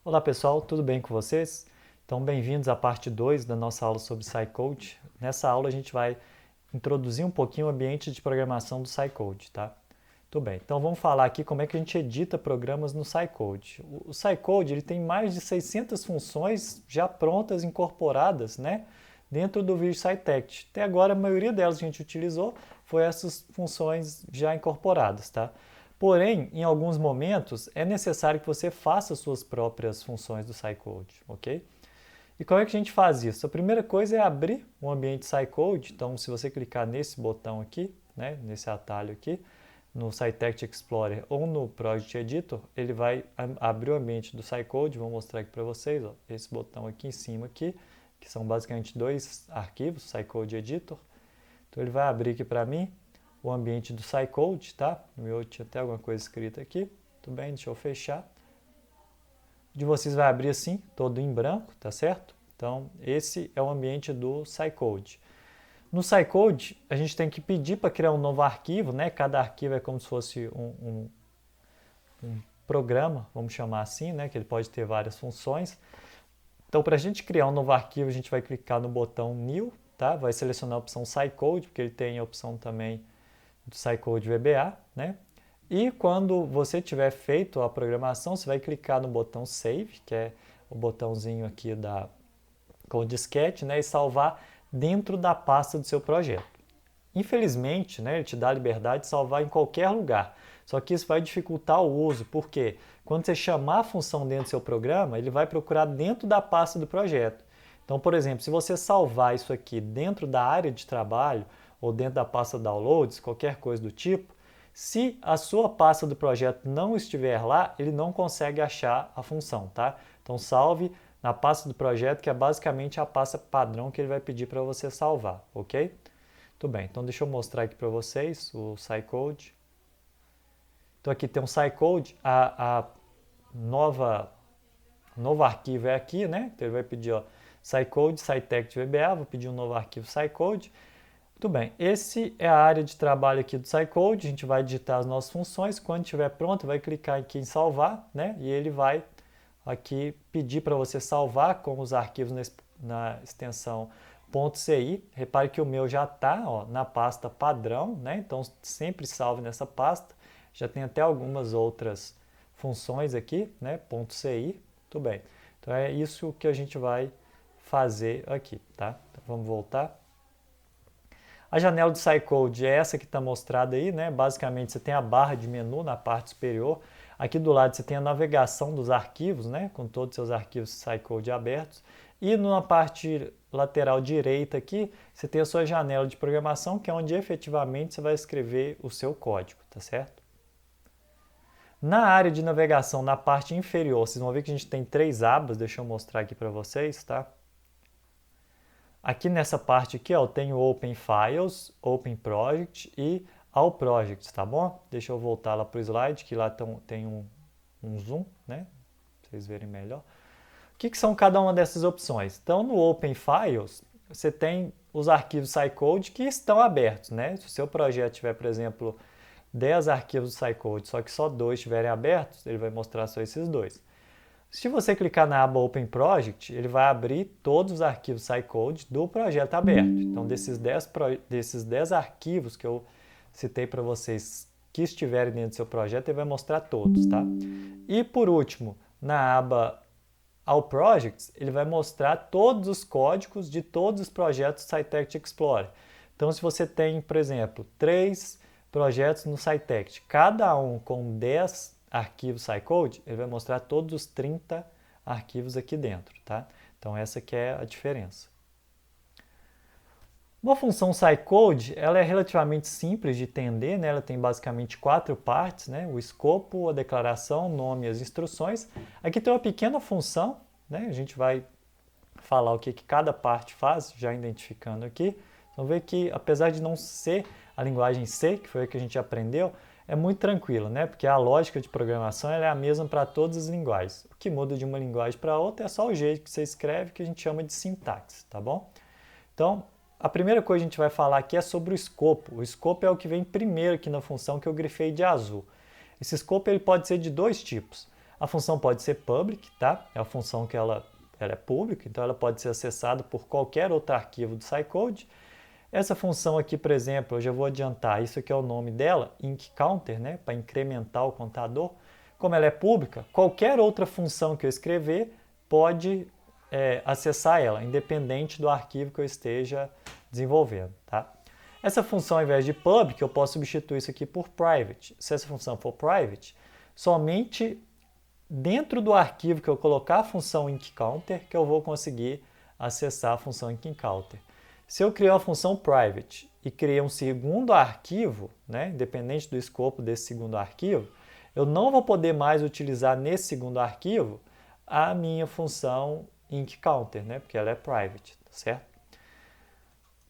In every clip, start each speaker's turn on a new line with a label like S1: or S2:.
S1: Olá pessoal, tudo bem com vocês? Então, bem-vindos à parte 2 da nossa aula sobre SciCode. Nessa aula a gente vai introduzir um pouquinho o ambiente de programação do SciCode, tá? Tudo bem, então vamos falar aqui como é que a gente edita programas no SciCode. O SciCode ele tem mais de 600 funções já prontas, incorporadas, né, dentro do Visual SciText. Até agora a maioria delas que a gente utilizou foi essas funções já incorporadas, tá? Porém, em alguns momentos, é necessário que você faça suas próprias funções do SciCode, ok? E como é que a gente faz isso? A primeira coisa é abrir um ambiente SciCode. Então, se você clicar nesse botão aqui, né, nesse atalho aqui, no SciText Explorer ou no Project Editor, ele vai abrir o ambiente do SciCode. Vou mostrar aqui para vocês, ó, esse botão aqui em cima aqui, que são basicamente dois arquivos, SciCode Editor. Então, ele vai abrir aqui para mim o ambiente do SciCode, tá? No meu tinha até alguma coisa escrita aqui. Tudo bem, deixa eu fechar. De vocês vai abrir assim, todo em branco, tá certo? Então, esse é o ambiente do SciCode. No SciCode, a gente tem que pedir para criar um novo arquivo, né? Cada arquivo é como se fosse um programa, vamos chamar assim, né? Que ele pode ter várias funções. Então, para a gente criar um novo arquivo, a gente vai clicar no botão New, tá? Vai selecionar a opção SciCode, porque ele tem a opção também do SciCode VBA, né? E quando você tiver feito a programação, você vai clicar no botão Save, que é o botãozinho aqui com o disquete, né? E salvar dentro da pasta do seu projeto. Infelizmente, né, ele te dá a liberdade de salvar em qualquer lugar. Só que isso vai dificultar o uso, porque quando você chamar a função dentro do seu programa, ele vai procurar dentro da pasta do projeto. Então, por exemplo, se você salvar isso aqui dentro da área de trabalho ou dentro da pasta Downloads, qualquer coisa do tipo, se a sua pasta do projeto não estiver lá, ele não consegue achar a função, tá? Então, salve na pasta do projeto, que é basicamente a pasta padrão que ele vai pedir para você salvar, ok? Muito bem, então deixa eu mostrar aqui para vocês o SciCode. Então aqui tem um SciCode, novo arquivo é aqui, né? Então ele vai pedir ó, SciCode, SciText VBA, vou pedir um novo arquivo SciCode. Muito bem, esse é a área de trabalho aqui do SciCode, a gente vai digitar as nossas funções, quando estiver pronto vai clicar aqui em salvar, né? E ele vai aqui pedir para você salvar com os arquivos na extensão .ci. Repare que o meu já está na pasta padrão, né? Então sempre salve nessa pasta. Já tem até algumas outras funções aqui, né? .ci, tudo bem. Então é isso que a gente vai fazer aqui, tá? Então, vamos voltar. A janela do SciCode é essa que está mostrada aí, né? Basicamente você tem a barra de menu na parte superior. Aqui do lado você tem a navegação dos arquivos, né? Com todos os seus arquivos SciCode abertos. E na parte lateral direita aqui, você tem a sua janela de programação, que é onde efetivamente você vai escrever o seu código, tá certo? Na área de navegação, na parte inferior, vocês vão ver que a gente tem três abas, deixa eu mostrar aqui para vocês, tá? Aqui nessa parte aqui, ó, eu tenho Open Files, Open Project e All Projects, tá bom? Deixa eu voltar lá para o slide, que lá tem um zoom, né? Pra vocês verem melhor. O que são cada uma dessas opções? Então, no Open Files, você tem os arquivos SciCode que estão abertos, né? Se o seu projeto tiver, por exemplo, 10 arquivos do SciCode, só que só 2 estiverem abertos, ele vai mostrar só esses 2. Se você clicar na aba Open Project, ele vai abrir todos os arquivos SciCode do projeto aberto. Então, desses 10 arquivos que eu citei para vocês que estiverem dentro do seu projeto, ele vai mostrar todos, tá? E por último, na aba All Projects, ele vai mostrar todos os códigos de todos os projetos do SciText Explorer. Então, se você tem, por exemplo, 3 projetos no SciText, cada um com 10 arquivos SciCode, ele vai mostrar todos os 30 arquivos aqui dentro, tá? Então, essa que é a diferença. Uma função SciCode, ela é relativamente simples de entender, né? Ela tem basicamente 4 partes, né? O escopo, a declaração, o nome e as instruções. Aqui tem uma pequena função, né? A gente vai falar o que cada parte faz, já identificando aqui. Vamos ver que, apesar de não ser a linguagem C, que foi a que a gente aprendeu, é muito tranquilo, né? Porque a lógica de programação ela é a mesma para todas as linguagens. O que muda de uma linguagem para outra é só o jeito que você escreve, que a gente chama de sintaxe, tá bom? Então, a primeira coisa que a gente vai falar aqui é sobre o escopo. O escopo é o que vem primeiro aqui na função que eu grifei de azul. Esse escopo ele pode ser de dois tipos. A função pode ser public, tá? É a função que ela é pública, então ela pode ser acessada por qualquer outro arquivo do SciCode. Essa função aqui, por exemplo, eu já vou adiantar, isso aqui é o nome dela, incCounter, né? Para incrementar o contador. Como ela é pública, qualquer outra função que eu escrever pode acessar ela, independente do arquivo que eu esteja desenvolvendo, tá? Essa função, ao invés de public, eu posso substituir isso aqui por private. Se essa função for private, somente dentro do arquivo que eu colocar a função incCounter que eu vou conseguir acessar a função incCounter. Se eu criar a função private e criar um segundo arquivo, né, independente do escopo desse segundo arquivo, eu não vou poder mais utilizar nesse segundo arquivo a minha função incCounter, né, porque ela é private, tá certo?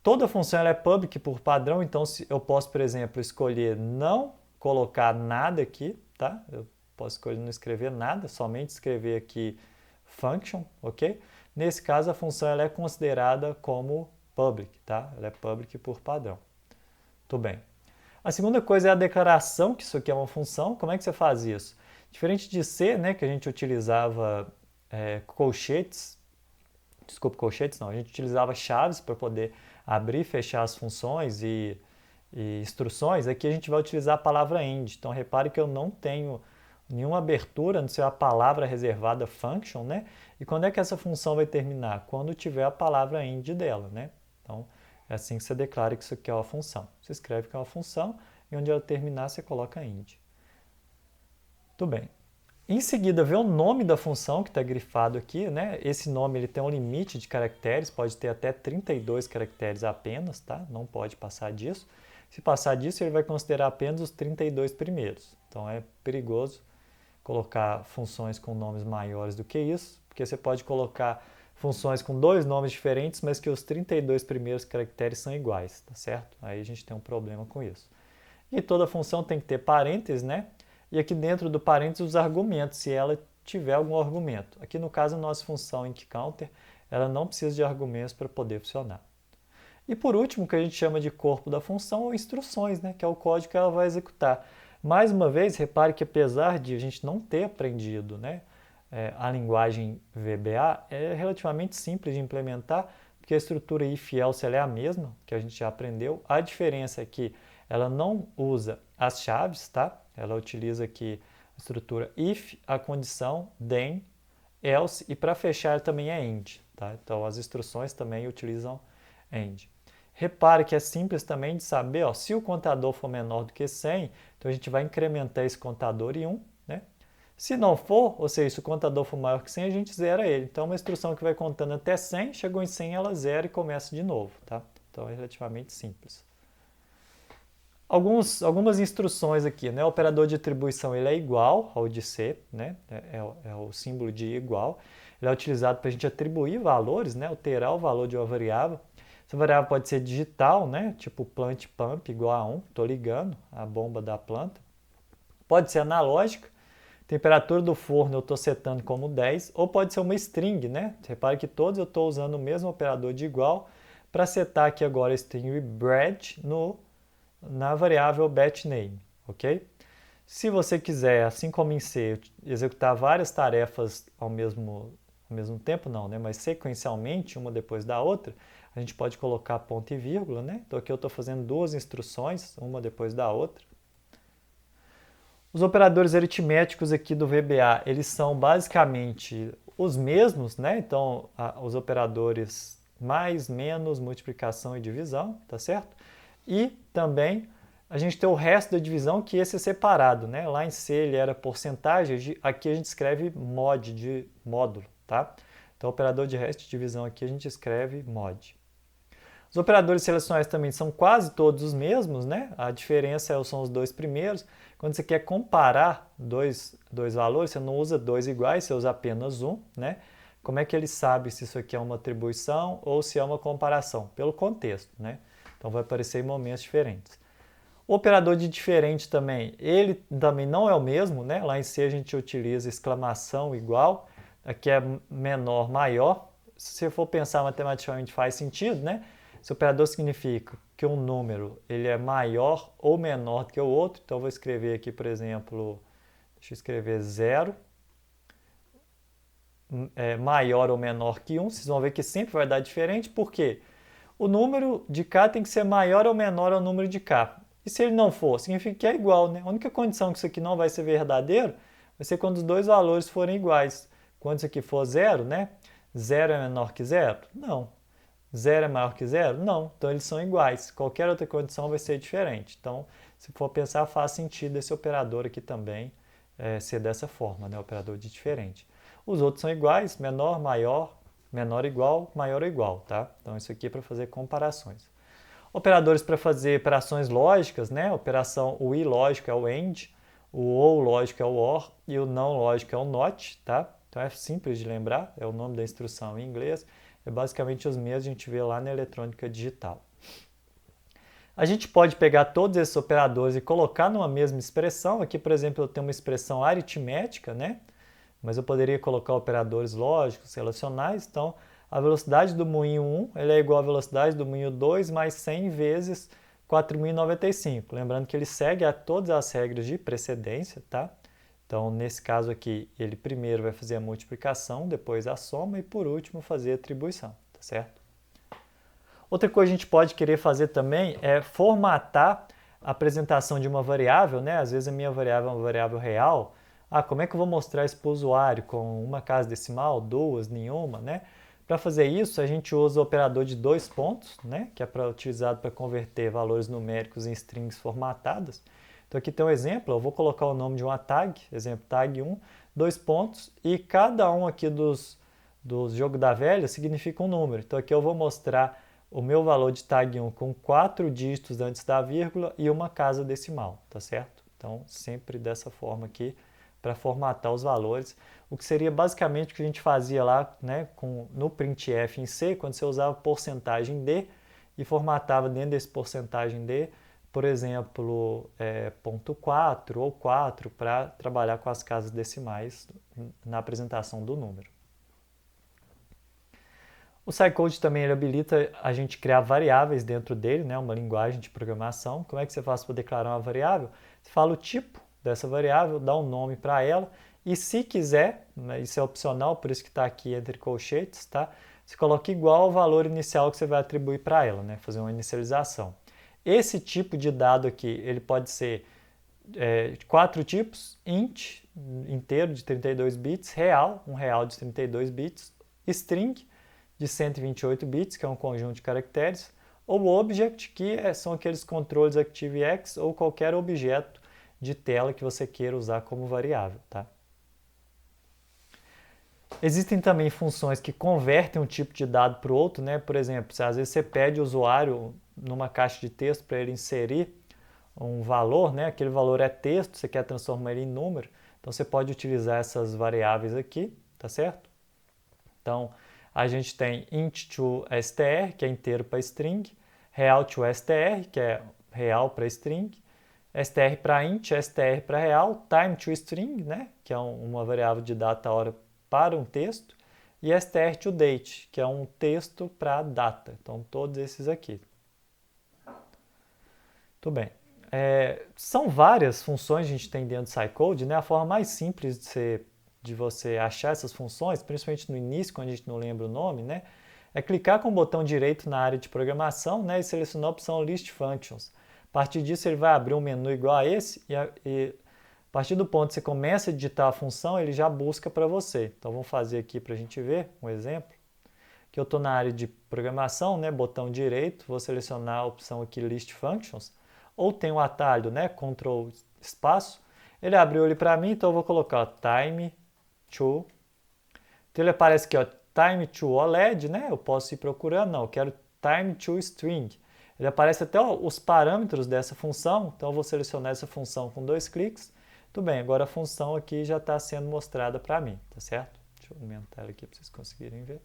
S1: Toda função ela é public por padrão, então eu posso, por exemplo, escolher não colocar nada aqui, tá? Eu posso escolher não escrever nada, somente escrever aqui function, ok? Nesse caso, a função ela é considerada como public, tá? Ela é public por padrão. Tudo bem. A segunda coisa é a declaração, que isso aqui é uma função. Como é que você faz isso? Diferente de C, né, que a gente utilizava colchetes, colchetes não, a gente utilizava chaves para poder abrir e fechar as funções e instruções, aqui a gente vai utilizar a palavra end. Então repare que eu não tenho nenhuma abertura no seu a palavra reservada function, né? E quando é que essa função vai terminar? Quando tiver a palavra end dela, né? Então é assim que você declara que isso aqui é uma função. Você escreve que é uma função e onde ela terminar você coloca end. Tudo bem. Em seguida, vê o nome da função que está grifado aqui, né? Esse nome ele tem um limite de caracteres, pode ter até 32 caracteres apenas, tá? Não pode passar disso. Se passar disso, ele vai considerar apenas os 32 primeiros. Então é perigoso colocar funções com nomes maiores do que isso, porque você pode colocar funções com dois nomes diferentes, mas que os 32 primeiros caracteres são iguais, tá certo? Aí a gente tem um problema com isso. E toda função tem que ter parênteses, né? E aqui dentro do parênteses os argumentos, se ela tiver algum argumento. Aqui no caso a nossa função incCounter, ela não precisa de argumentos para poder funcionar. E por último, o que a gente chama de corpo da função ou instruções, né, que é o código que ela vai executar. Mais uma vez, repare que apesar de a gente não ter aprendido, né, a linguagem VBA, é relativamente simples de implementar, porque a estrutura if-else é a mesma, que a gente já aprendeu. A diferença é que ela não usa as chaves, tá? Ela utiliza aqui a estrutura if, a condição, then, else, e para fechar também é end, tá? Então as instruções também utilizam end. Repare que é simples também de saber, ó, se o contador for menor do que 100, então a gente vai incrementar esse contador em 1, né? Se não for, ou seja, se o contador for maior que 100, a gente zera ele. Então uma instrução que vai contando até 100, chegou em 100, ela zera e começa de novo, tá? Então é relativamente simples. Algumas instruções aqui, né? O operador de atribuição ele é igual ao de C, né? É o símbolo de igual. Ele é utilizado para a gente atribuir valores, né? Alterar o valor de uma variável. Essa variável pode ser digital, né? Tipo plant pump igual a 1, estou ligando a bomba da planta. Pode ser analógica, temperatura do forno eu estou setando como 10, ou pode ser uma string, né? Repare que todos eu estou usando o mesmo operador de igual para setar aqui agora a string bread na variável batchName, ok? Se você quiser, assim como em C, executar várias tarefas ao mesmo tempo, não, né? Mas sequencialmente, uma depois da outra, a gente pode colocar ponto e vírgula, né? Então aqui eu estou fazendo duas instruções, uma depois da outra. Os operadores aritméticos aqui do VBA, eles são basicamente os mesmos, né? Então, os operadores mais, menos, multiplicação e divisão, tá certo? E também a gente tem o resto da divisão, que esse é separado, né? Lá em C ele era porcentagem, aqui a gente escreve mod, de módulo, tá? Então, o operador de resto de divisão aqui a gente escreve mod. Os operadores selecionais também são quase todos os mesmos, né? A diferença são os dois primeiros. Quando você quer comparar dois valores, você não usa dois iguais, você usa apenas um, né? Como é que ele sabe se isso aqui é uma atribuição ou se é uma comparação? Pelo contexto, né? Então vai aparecer em momentos diferentes. O operador de diferente também, ele também não é o mesmo, né? Lá em C a gente utiliza exclamação igual, aqui é menor, maior. Se você for pensar matematicamente faz sentido, né? Esse operador significa que um número ele é maior ou menor do que o outro. Então eu vou escrever aqui, por exemplo, deixa eu escrever 0 maior ou menor que 1, vocês vão ver que sempre vai dar diferente, porque o número de K tem que ser maior ou menor ao número de K. E se ele não for, significa que é igual, né? A única condição que isso aqui não vai ser verdadeiro vai ser quando os dois valores forem iguais. Quando isso aqui for zero, né? Zero é menor que zero? Não. Zero é maior que zero? Não. Então eles são iguais. Qualquer outra condição vai ser diferente. Então, se for pensar, faz sentido esse operador aqui também ser dessa forma, né? Operador de diferente. Os outros são iguais, menor, maior, menor igual, maior ou igual, tá? Então isso aqui é para fazer comparações. Operadores para fazer operações lógicas, né? O i lógico é o AND, o ou lógico é o OR e o não lógico é o NOT, tá? Então é simples de lembrar, é o nome da instrução em inglês, é basicamente os mesmos que a gente vê lá na eletrônica digital. A gente pode pegar todos esses operadores e colocar numa mesma expressão. Aqui, por exemplo, eu tenho uma expressão aritmética, né? Mas eu poderia colocar operadores lógicos, relacionais. Então, a velocidade do moinho 1 ele é igual à velocidade do moinho 2 mais 100 vezes 4.095. Lembrando que ele segue a todas as regras de precedência, tá? Então, nesse caso aqui, ele primeiro vai fazer a multiplicação, depois a soma e, por último, fazer a atribuição, tá certo? Outra coisa que a gente pode querer fazer também é formatar a apresentação de uma variável, né? Às vezes a minha variável é uma variável real. Como é que eu vou mostrar isso para o usuário com uma casa decimal, duas, nenhuma, né? Para fazer isso, a gente usa o operador de 2 pontos, né? Que é utilizado para converter valores numéricos em strings formatadas. Então aqui tem um exemplo, eu vou colocar o nome de uma tag, exemplo tag 1, 2 pontos, e cada um aqui dos jogo da velha significa um número. Então aqui eu vou mostrar o meu valor de tag 1 com 4 dígitos antes da vírgula e uma casa decimal, tá certo? Então, sempre dessa forma aqui, para formatar os valores, o que seria basicamente o que a gente fazia lá, né, no printf em C, quando você usava porcentagem D e formatava dentro desse porcentagem D, por exemplo, ponto 4 ou 4 para trabalhar com as casas decimais na apresentação do número. O Scicode também ele habilita a gente criar variáveis dentro dele, né, uma linguagem de programação. Como é que você faz para declarar uma variável? Você fala o tipo dessa variável, dá um nome para ela e se quiser, né, isso é opcional, por isso que está aqui entre colchetes, tá? Você coloca igual ao valor inicial que você vai atribuir para ela, né, fazer uma inicialização. Esse tipo de dado aqui, ele pode ser de 4 tipos: int, inteiro de 32 bits, real, um real de 32 bits, string, de 128 bits, que é um conjunto de caracteres, ou object, que são aqueles controles ActiveX ou qualquer objeto de tela que você queira usar como variável, tá? Existem também funções que convertem um tipo de dado para o outro, né? Por exemplo, se às vezes você pede ao usuário numa caixa de texto para ele inserir um valor, né? Aquele valor é texto, você quer transformar ele em número, então você pode utilizar essas variáveis aqui, tá certo? Então, a gente tem int to str, que é inteiro para string, real to str, que é real para string, str para int, str para real, time to string, né, que é uma variável de data hora para um texto, e str to date, que é um texto para data. Então, todos esses aqui. Tudo bem. São várias funções que a gente tem dentro do Scicode, né? A forma mais simples de você achar essas funções, principalmente no início, quando a gente não lembra o nome, né? É clicar com o botão direito na área de programação, né, e selecionar a opção List Functions. A partir disso, ele vai abrir um menu igual a esse e a partir do ponto que você começa a digitar a função, ele já busca para você. Então, vamos fazer aqui para a gente ver um exemplo. Que eu estou na área de programação, né, botão direito, vou selecionar a opção aqui List Functions, ou tem um atalho, né, Ctrl espaço, ele abriu ele para mim, então eu vou colocar time to, então ele aparece aqui, ó, time to OLED, né, eu posso ir procurando, não, eu quero time to string, ele aparece até os parâmetros dessa função, então eu vou selecionar essa função com 2 cliques, tudo bem, agora a função aqui já está sendo mostrada para mim, tá certo? Deixa eu aumentar ela aqui para vocês conseguirem ver.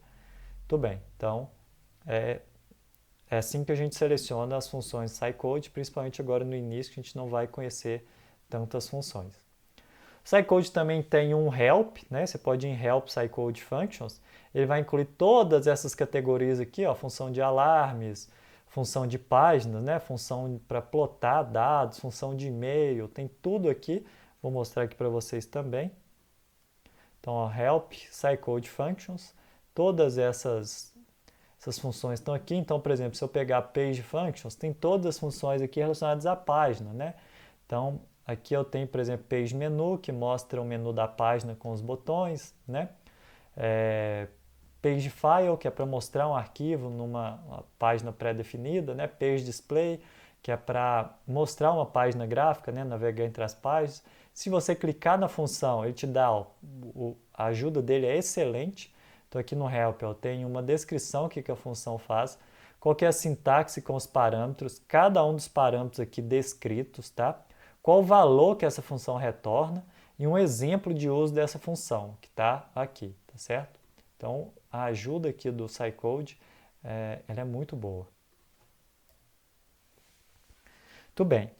S1: Tudo bem, então é assim que a gente seleciona as funções do Scicode, principalmente agora no início, que a gente não vai conhecer tantas funções. O Scicode também tem um help, né? Você pode ir em help Scicode Functions, ele vai incluir todas essas categorias aqui, ó, função de alarmes, função de páginas, né? Função para plotar dados, função de e-mail, tem tudo aqui, vou mostrar aqui para vocês também. Então, ó, help, SciCode functions, todas essas funções estão aqui. Então, por exemplo, se eu pegar page functions, tem todas as funções aqui relacionadas à página, né? Então, aqui eu tenho, por exemplo, page menu, que mostra o menu da página com os botões, né? Page file, que é para mostrar um arquivo numa página pré-definida, né? Page display, que é para mostrar uma página gráfica, né? Navegar entre as páginas. Se você clicar na função, ele te dá, ó, a ajuda dele é excelente. Então aqui no help eu tenho uma descrição do que a função faz, qual que é a sintaxe com os parâmetros, cada um dos parâmetros aqui descritos, tá? Qual o valor que essa função retorna e um exemplo de uso dessa função que está aqui, tá certo? Então a ajuda aqui do SciCode, ela é muito boa. Tudo bem.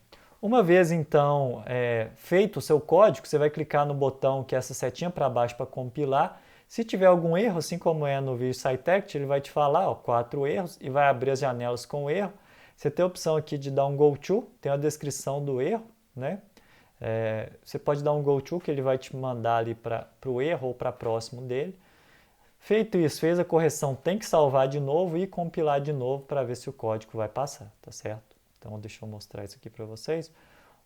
S1: Uma vez, então, feito o seu código, você vai clicar no botão que é essa setinha para baixo para compilar. Se tiver algum erro, assim como é no vídeo SciTech, ele vai te falar, ó, 4 erros e vai abrir as janelas com o erro. Você tem a opção aqui de dar um go to, tem a descrição do erro, né? Você pode dar um go to que ele vai te mandar ali para o erro ou para próximo dele. Feito isso, fez a correção, tem que salvar de novo e compilar de novo para ver se o código vai passar, tá certo? Então, deixa eu mostrar isso aqui para vocês.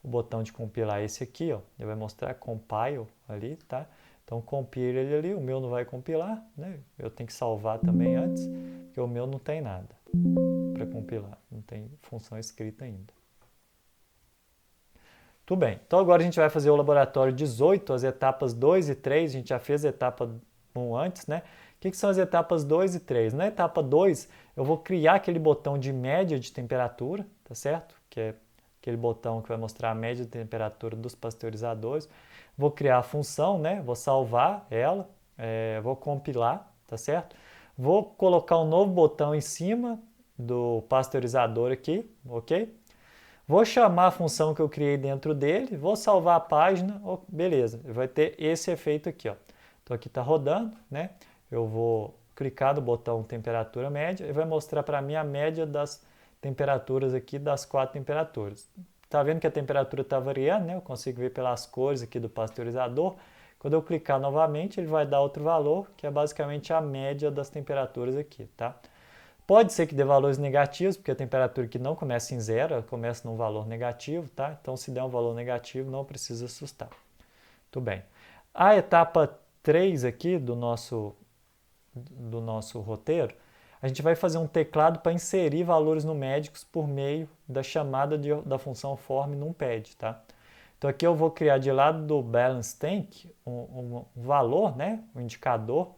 S1: O botão de compilar é esse aqui, ó. Ele vai mostrar compile ali, tá? Então, compila ele ali. O meu não vai compilar, né? Eu tenho que salvar também antes, porque o meu não tem nada para compilar. Não tem função escrita ainda. Tudo bem. Então, agora a gente vai fazer o laboratório 18, as etapas 2 e 3. A gente já fez a etapa 1 antes, né? O que são as etapas 2 e 3? Na etapa 2, eu vou criar aquele botão de média de temperatura, tá certo? Que é aquele botão que vai mostrar a média de temperatura dos pasteurizadores. Vou criar a função, né? Vou salvar ela, vou compilar, tá certo? Vou colocar um novo botão em cima do pasteurizador aqui, ok? Vou chamar a função que eu criei dentro dele, vou salvar a página, beleza, vai ter esse efeito aqui, ó. Então aqui está rodando, né? Eu vou clicar no botão temperatura média e vai mostrar para mim a média das temperaturas aqui, das 4 temperaturas. Tá vendo que a temperatura está variando, né? Eu consigo ver pelas cores aqui do pasteurizador. Quando eu clicar novamente, ele vai dar outro valor, que é basicamente a média das temperaturas aqui, tá? Pode ser que dê valores negativos, porque a temperatura aqui não começa em zero, ela começa num valor negativo, tá? Então, se der um valor negativo, não precisa assustar. Tudo bem. A etapa 3 aqui do nosso roteiro, a gente vai fazer um teclado para inserir valores numéricos por meio da chamada da função form numpad, tá? Então aqui eu vou criar de lado do balance tank um valor, né, um indicador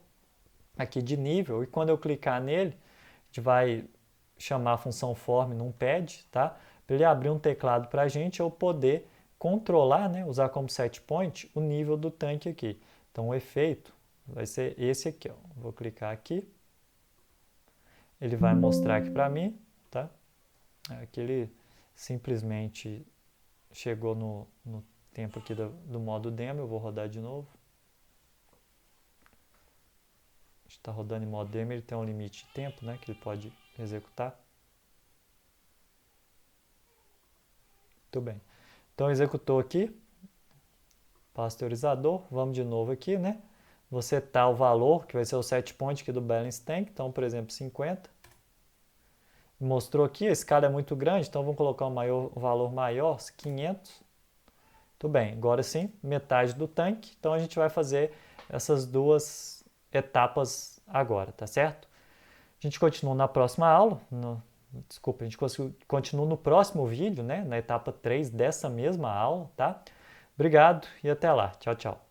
S1: aqui de nível, e quando eu clicar nele, a gente vai chamar a função form numpad, tá? Para ele abrir um teclado para a gente, eu poder controlar, né, usar como setpoint o nível do tanque aqui. Então o efeito vai ser esse aqui, ó. Vou clicar aqui. Ele vai mostrar aqui para mim, tá? Aqui ele simplesmente chegou no tempo aqui do modo demo. Eu vou rodar de novo. Está rodando em modo demo, ele tem um limite de tempo, né, que ele pode executar. Muito bem. Então executou aqui, pasteurizador. Vamos de novo aqui, né? Vou setar o valor, que vai ser o setpoint aqui do balance tank. Então, por exemplo, 50. Mostrou aqui, a escala é muito grande, então vamos colocar um valor maior, 500. Tudo bem, agora sim, metade do tanque. Então a gente vai fazer essas duas etapas agora, tá certo? A gente continua na próxima aula, a gente continua no próximo vídeo, né? Na etapa 3 dessa mesma aula, tá? Obrigado e até lá. Tchau, tchau.